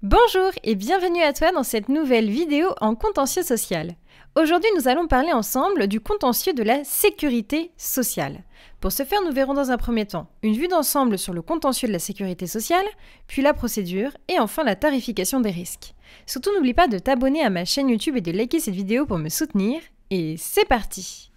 Bonjour et bienvenue à toi dans cette nouvelle vidéo en contentieux social. Aujourd'hui, nous allons parler ensemble du contentieux de la sécurité sociale. Pour ce faire, nous verrons dans un premier temps une vue d'ensemble sur le contentieux de la sécurité sociale, puis la procédure et enfin la tarification des risques. Surtout, n'oublie pas de t'abonner à ma chaîne YouTube et de liker cette vidéo pour me soutenir. Et c'est parti!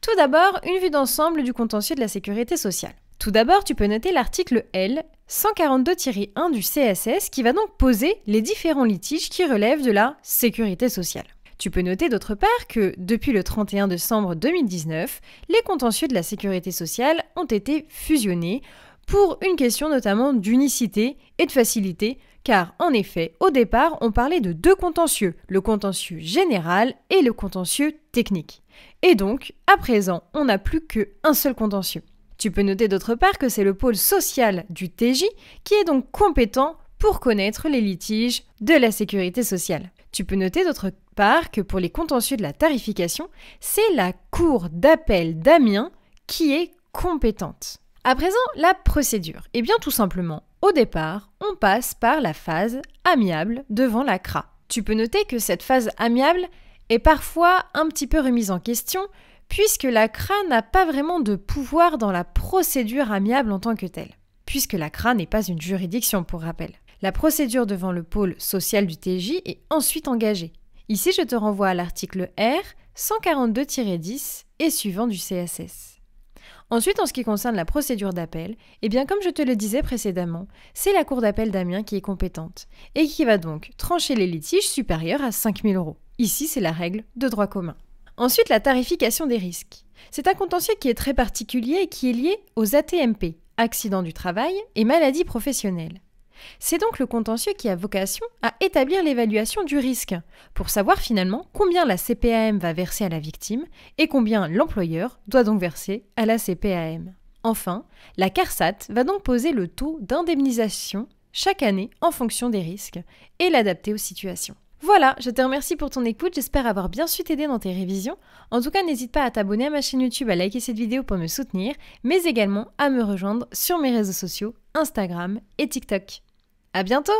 Tout d'abord, une vue d'ensemble du contentieux de la sécurité sociale. Tout d'abord, tu peux noter l'article L 142-1 du CSS qui va donc poser les différents litiges qui relèvent de la sécurité sociale. Tu peux noter d'autre part que, depuis le 31 décembre 2019, les contentieux de la sécurité sociale ont été fusionnés pour une question notamment d'unicité et de facilité, car en effet, au départ, on parlait de deux contentieux, le contentieux général et le contentieux technique. Et donc, à présent, on n'a plus qu'un seul contentieux. Tu peux noter d'autre part que c'est le pôle social du TJ qui est donc compétent pour connaître les litiges de la sécurité sociale. Tu peux noter d'autre part que pour les contentieux de la tarification, c'est la Cour d'appel d'Amiens qui est compétente. À présent, la procédure. Eh bien, tout simplement, au départ, on passe par la phase amiable devant la CRA. Tu peux noter que cette phase amiable est parfois un petit peu remise en question, puisque la CRA n'a pas vraiment de pouvoir dans la procédure amiable en tant que telle, puisque la CRA n'est pas une juridiction pour rappel. La procédure devant le pôle social du TJ est ensuite engagée. Ici, je te renvoie à l'article R 142-10 et suivant du CSS. Ensuite, en ce qui concerne la procédure d'appel, eh bien comme je te le disais précédemment, c'est la Cour d'appel d'Amiens qui est compétente et qui va donc trancher les litiges supérieurs à 5 000 €. Ici, c'est la règle de droit commun. Ensuite, la tarification des risques. C'est un contentieux qui est très particulier et qui est lié aux AT-MP, accidents du travail et maladies professionnelles. C'est donc le contentieux qui a vocation à établir l'évaluation du risque, pour savoir finalement combien la CPAM va verser à la victime et combien l'employeur doit donc verser à la CPAM. Enfin, la CARSAT va donc poser le taux d'indemnisation chaque année en fonction des risques et l'adapter aux situations. Voilà, je te remercie pour ton écoute, j'espère avoir bien su t'aider dans tes révisions. En tout cas, n'hésite pas à t'abonner à ma chaîne YouTube, à liker cette vidéo pour me soutenir, mais également à me rejoindre sur mes réseaux sociaux, Instagram et TikTok. À bientôt!